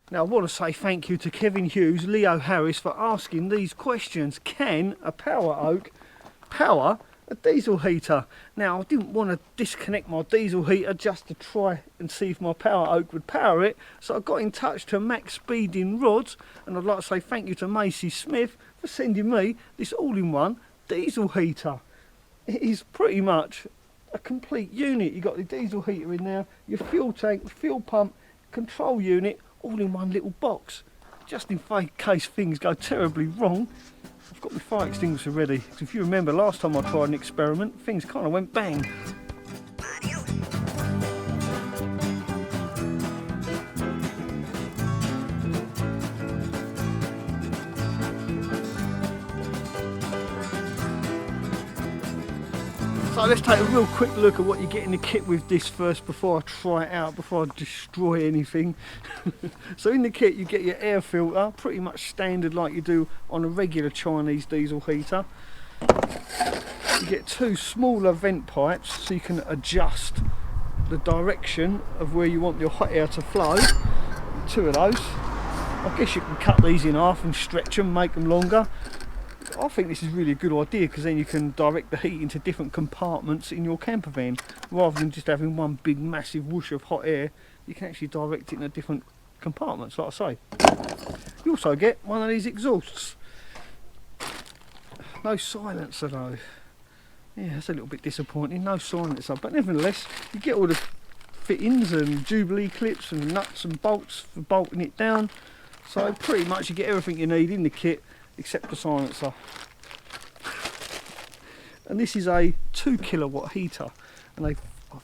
Now I want to say thank you to Kevin Hughes, Leo Harris for asking these questions. Can a power oak power a diesel heater? Now I didn't want to disconnect my diesel heater just to try and see if my power oak would power it, so I got in touch to Max Speeding Rods, and I'd like to say thank you to Macy Smith for sending me this all-in-one diesel heater. It is pretty much a complete unit. You've got the diesel heater in there, your fuel tank, the fuel pump, control unit, all in one little box. Just in case things go terribly wrong, I've got my fire extinguisher ready. Because if you remember last time I tried an experiment, things kind of went bang. So let's take a real quick look at what you get in the kit with this first before I try it out, before I destroy anything. So in the kit you get your air filter, pretty much standard like you do on a regular Chinese diesel heater. You get two smaller vent pipes so you can adjust the direction of where you want your hot air to flow. Two of those. I guess you can cut these in half and stretch them, make them longer. I think this is really a good idea because then you can direct the heat into different compartments in your camper van rather than just having one big massive whoosh of hot air. You can actually direct it into different compartments, like I say. You also get one of these exhausts. No silencer though. Yeah, that's a little bit disappointing, no silencer, but nevertheless you get all the fittings and jubilee clips and nuts and bolts for bolting it down, so pretty much you get everything you need in the kit except the silencer. And this is a 2 kilowatt heater, and I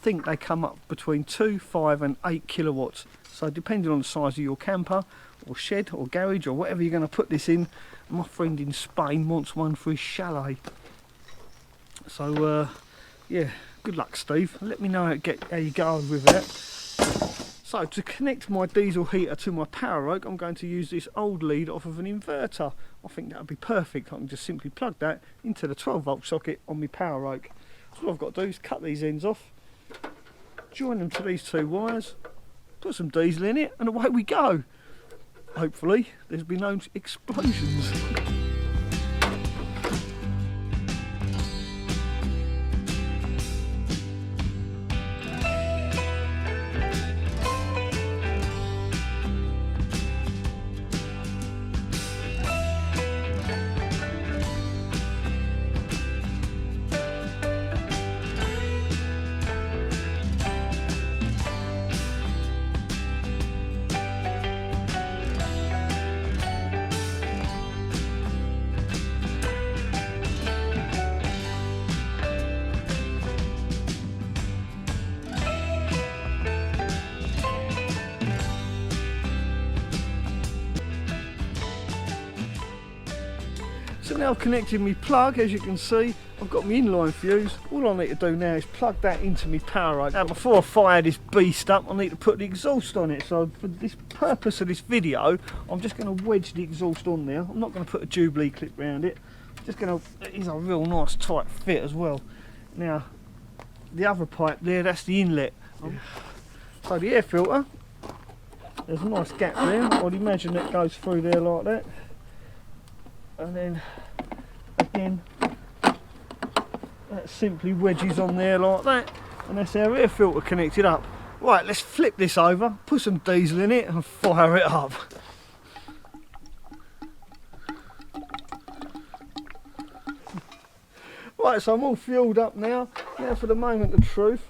think they come up between 2, 5 and 8 kilowatts, so depending on the size of your camper or shed or garage or whatever you're going to put this in. My friend in Spain wants one for his chalet, so yeah, good luck Steve, let me know how you go with that. So to connect my diesel heater to my power oak, I'm going to use this old lead off of an inverter. I think that would be perfect. I can just simply plug that into the 12 volt socket on my power oak. So all I've got to do is cut these ends off, join them to these two wires, put some diesel in it, and away we go. Hopefully there's been no explosions. So now I've connected my plug, as you can see, I've got my inline fuse. All I need to do now is plug that into my power oak. Now before I fire this beast up, I need to put the exhaust on it. So for this purpose of this video, I'm just going to wedge the exhaust on there. I'm not going to put a jubilee clip around it. Just going to, it is a real nice tight fit as well. Now, the other pipe there, that's the inlet. So the air filter, there's a nice gap there. I'd imagine that goes through there like that. And then again that simply wedges on there like that, and that's our air filter connected up. Right, let's flip this over, put some diesel in it and fire it up. Right, so I'm all fueled up now. Now for the moment of truth,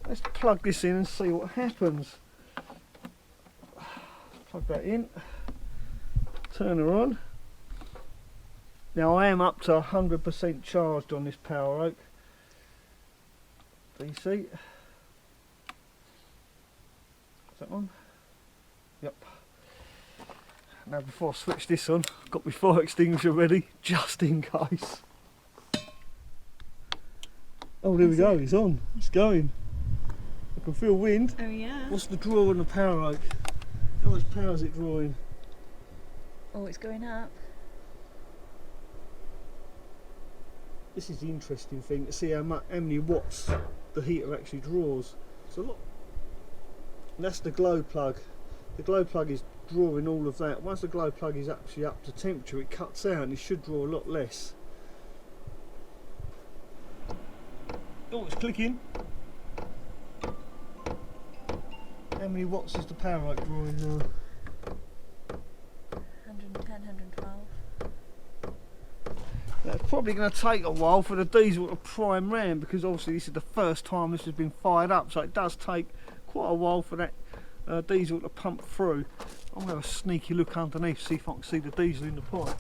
let's plug this in and see what happens. Plug that in, turn her on. Now I am up to 100% charged on this power oak. DC. Is that on? Yep. Now before I switch this on, I've got my fire extinguisher ready, just in case. Oh, there we go, it's on, it's going. I can feel wind. Oh yeah. What's the draw on the power oak? How much power is it drawing? Oh, it's going up. This is the interesting thing, to see how many watts the heater actually draws. It's a lot. And that's the glow plug. The glow plug is drawing all of that. Once the glow plug is actually up to temperature, it cuts out and it should draw a lot less. Oh, it's clicking. How many watts is the power oak drawing now? 110, 112. That's probably going to take a while for the diesel to prime round, because obviously this is the first time this has been fired up, so it does take quite a while for that diesel to pump through. I'm going to have a sneaky look underneath, see if I can see the diesel in the pipe.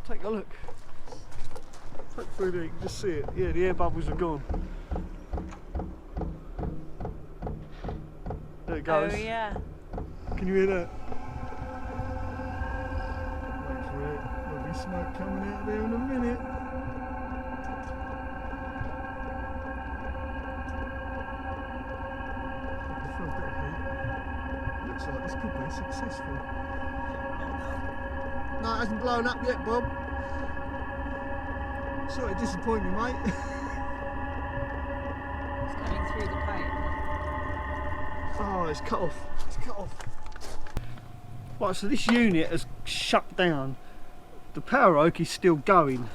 Take a look. Take through there, you can just see it. Yeah, the air bubbles are gone. There it goes. Oh yeah. Can you hear that? Wait for it. There'll be smoke coming out there in a minute. I can feel a bit of heat. Looks like this could be successful. No, it hasn't blown up yet, Bob. Sorry to disappoint you, mate. It's coming through the pipe. Oh, it's cut off. It's cut off. Right, so this unit has shut down. The power oak is still going.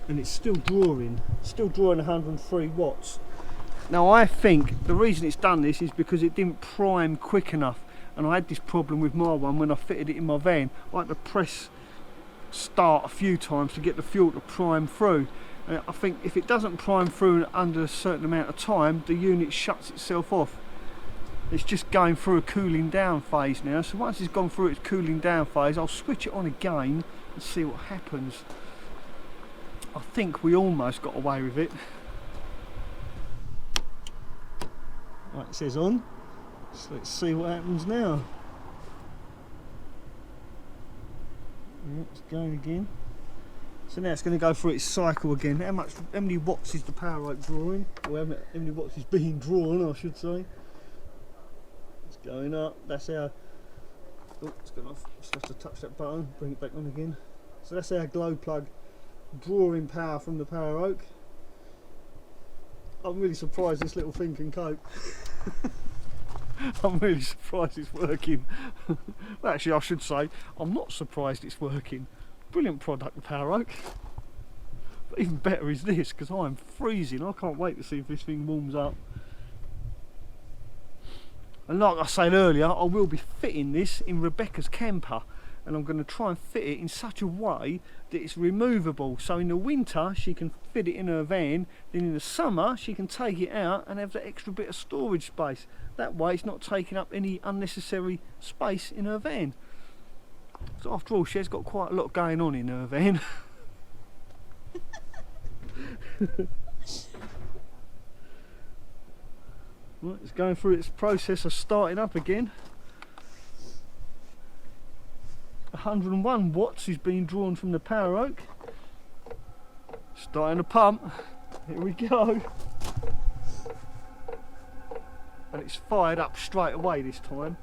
And it's still drawing 103 watts. Now I think the reason it's done this is because it didn't prime quick enough. And I had this problem with my one when I fitted it in my van. I had to press start a few times to get the fuel to prime through. And I think if it doesn't prime through under a certain amount of time, the unit shuts itself off. It's just going through a cooling down phase now. So once it's gone through its cooling down phase, I'll switch it on again and see what happens. I think we almost got away with it. Right, it says on. So let's see what happens now. Yeah, it's going again. So now it's going to go through its cycle again. How many watts is the power oak drawing? Or how many watts is being drawn, I should say. It's going up. That's our... Oh, it's gone off. Just have to touch that button, bring it back on again. So that's our glow plug drawing power from the power oak. I'm really surprised this little thing can cope. I'm really surprised it's working. Well, actually, I should say, I'm not surprised it's working. Brilliant product, the power oak. But even better is this, because I'm freezing. I can't wait to see if this thing warms up. And like I said earlier, I will be fitting this in Rebecca's camper. And I'm going to try and fit it in such a way that it's removable. So in the winter, she can fit it in her van. Then in the summer, she can take it out and have that extra bit of storage space. That way, it's not taking up any unnecessary space in her van. So after all, she's got quite a lot going on in her van. Right, it's going through its process of starting up again. 101 watts is being drawn from the power oak. Starting to pump. Here we go. And it's fired up straight away this time.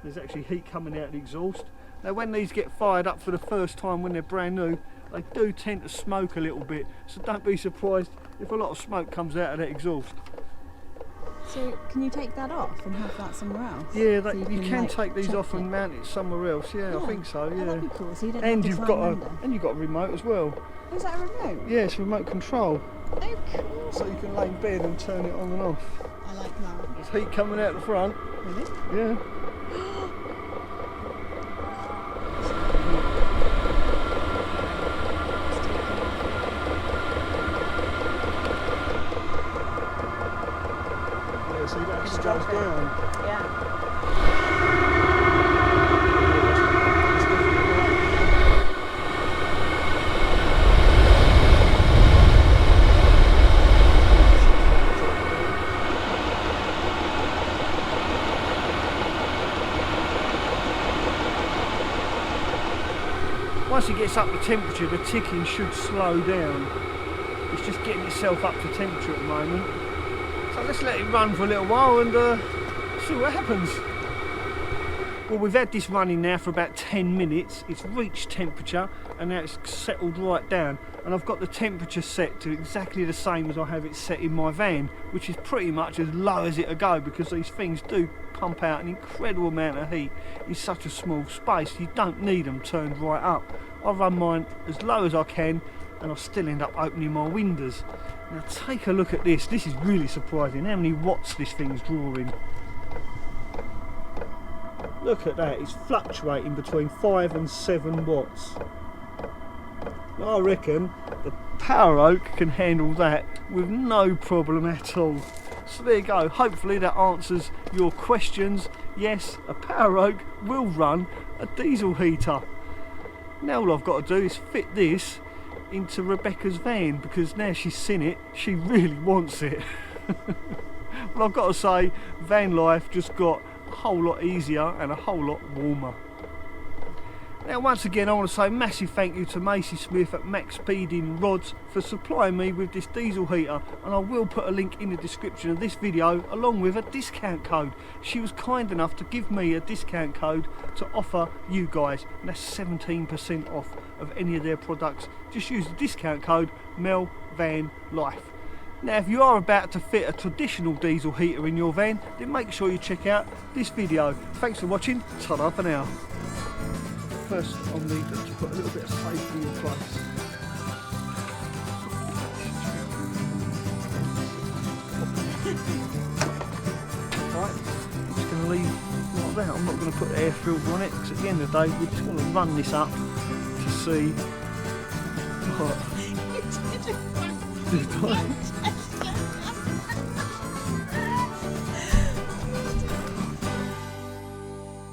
There's actually heat coming out of the exhaust. Now when these get fired up for the first time when they're brand new, they do tend to smoke a little bit. So don't be surprised if a lot of smoke comes out of that exhaust. So can you take that off and have that somewhere else? Yeah, so you can like, take these off and mount it somewhere else. Yeah, I think so. Yeah. Oh, that'd be cool. So you don't And have to you've climb got under. a remote as well. Oh, is that a remote? Yeah, it's remote control. Oh, cool. So you can lay in bed and turn it on and off. I like that. There's heat coming out the front. Really? Yeah. Yeah, see that actually goes down. Yeah. Once it gets up to temperature, the ticking should slow down. It's just getting itself up to temperature at the moment. So let's let it run for a little while and see what happens. Well, we've had this running now for about 10 minutes. It's reached temperature and now it's settled right down. and I've got the temperature set to exactly the same as I have it set in my van, which is pretty much as low as it'll go, because these things do pump out an incredible amount of heat in such a small space. You don't need them turned right up. I run mine as low as I can, and I still end up opening my windows. Now take a look at this. This is really surprising how many watts this thing's drawing. Look at that, it's fluctuating between 5 and 7 watts. I reckon the Power Oak can handle that with no problem at all. So there you go, hopefully that answers your questions. Yes, a Power Oak will run a diesel heater. Now all I've got to do is fit this into Rebecca's van, because now she's seen it, she really wants it. Well, I've got to say, van life just got a whole lot easier and a whole lot warmer. Now once again I want to say a massive thank you to Macy Smith at Max Speeding Rods for supplying me with this diesel heater, and I will put a link in the description of this video along with a discount code. She was kind enough to give me a discount code to offer you guys, and that's 17% off of any of their products. Just use the discount code MELVANLIFE. Now if you are about to fit a traditional diesel heater in your van, then make sure you check out this video. Thanks for watching, ta-da for now. First I'll need to put a little bit of safety in place. Right, I'm just going to leave like that. I'm not going to put air filter on it, because at the end of the day we're just going to run this up to see what. Did I?